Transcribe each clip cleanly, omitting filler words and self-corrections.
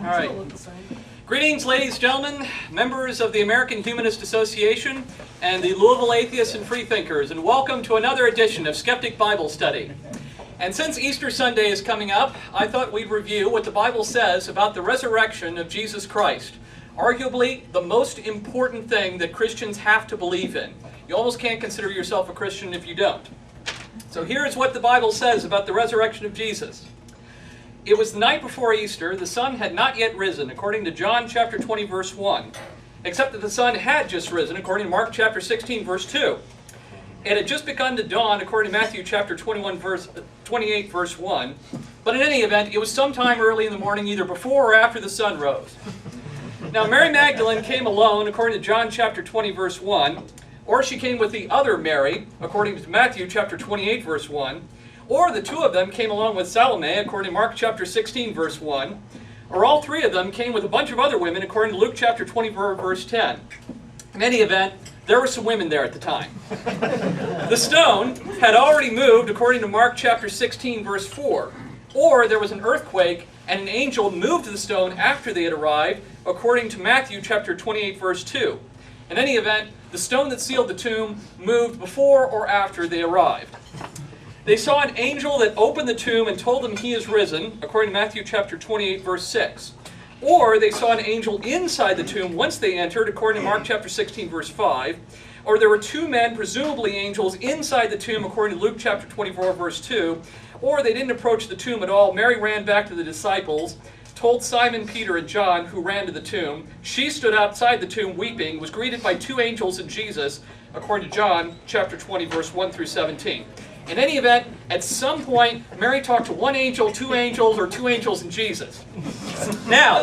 All right. Greetings, ladies and gentlemen, members of the American Humanist Association and the Louisville Atheists and Freethinkers, and welcome to another edition of Skeptic Bible Study. And since Easter Sunday is coming up, I thought we'd review what the Bible says about the resurrection of Jesus Christ, arguably the most important thing that Christians have to believe in. You almost can't consider yourself a Christian if you don't. So here's what the Bible says about the resurrection of Jesus. It was the night before Easter. The sun had not yet risen, according to John chapter 20, verse 1. Except that the sun had just risen, according to Mark chapter 16, verse 2. It had just begun to dawn, according to Matthew chapter 28, verse 1. But in any event, it was sometime early in the morning, either before or after the sun rose. Now Mary Magdalene came alone, according to John chapter 20, verse 1. Or she came with the other Mary, according to Matthew chapter 28, verse 1. Or the two of them came along with Salome, according to Mark chapter 16, verse 1. Or all three of them came with a bunch of other women, according to Luke chapter 20, verse 10. In any event, there were some women there at the time. The stone had already moved, according to Mark chapter 16, verse 4. Or there was an earthquake, and an angel moved the stone after they had arrived, according to Matthew chapter 28, verse 2. In any event, the stone that sealed the tomb moved before or after they arrived. They saw an angel that opened the tomb and told them he is risen, according to Matthew chapter 28, verse 6. Or they saw an angel inside the tomb once they entered, according to Mark chapter 16, verse 5. Or there were two men, presumably angels, inside the tomb, according to Luke chapter 24, verse 2. Or they didn't approach the tomb at all. Mary ran back to the disciples, told Simon, Peter, and John, who ran to the tomb. She stood outside the tomb weeping, was greeted by two angels and Jesus, according to John chapter 20, verse 1 through 17. In any event, at some point, Mary talked to one angel, two angels, or two angels and Jesus. Now,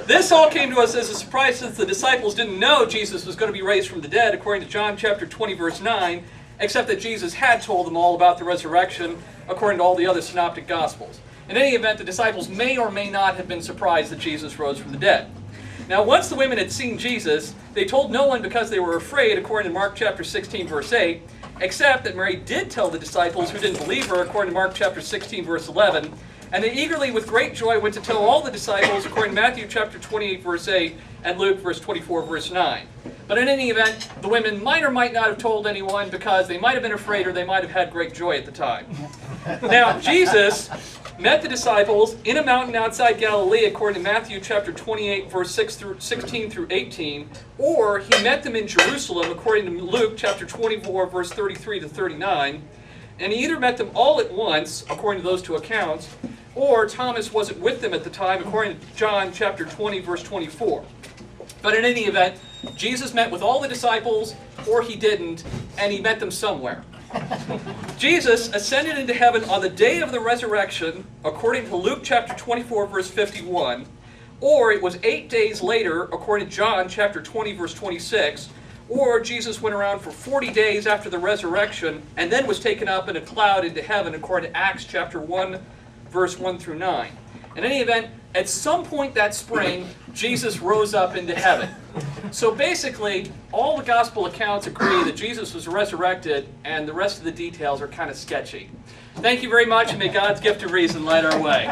this all came to us as a surprise since the disciples didn't know Jesus was going to be raised from the dead, according to John chapter 20, verse 9, except that Jesus had told them all about the resurrection, according to all the other synoptic gospels. In any event, the disciples may or may not have been surprised that Jesus rose from the dead. Now, once the women had seen Jesus, they told no one because they were afraid, according to Mark chapter 16, verse 8, except that Mary did tell the disciples who didn't believe her, according to Mark chapter 16, verse 11, and they eagerly, with great joy, went to tell all the disciples, according to Matthew chapter 28, verse 8, and Luke verse 24, verse 9. But in any event, the women might or might not have told anyone because they might have been afraid or they might have had great joy at the time. Now, Jesus met the disciples in a mountain outside Galilee, according to Matthew chapter 28, verse 16 through 18, or he met them in Jerusalem, according to Luke chapter 24, verse 33 to 39, and he either met them all at once, according to those two accounts, or Thomas wasn't with them at the time, according to John chapter 20, verse 24. But in any event, Jesus met with all the disciples, or he didn't, and he met them somewhere. Jesus ascended into heaven on the day of the resurrection, according to Luke chapter 24, verse 51, or it was 8 days later, according to John chapter 20, verse 26, or Jesus went around for 40 days after the resurrection and then was taken up in a cloud into heaven, according to Acts chapter 1, verse 1 through 9. In any event, at some point that spring, Jesus rose up into heaven. So basically, all the gospel accounts agree that Jesus was resurrected, and the rest of the details are kind of sketchy. Thank you very much, and may God's gift of reason light our way.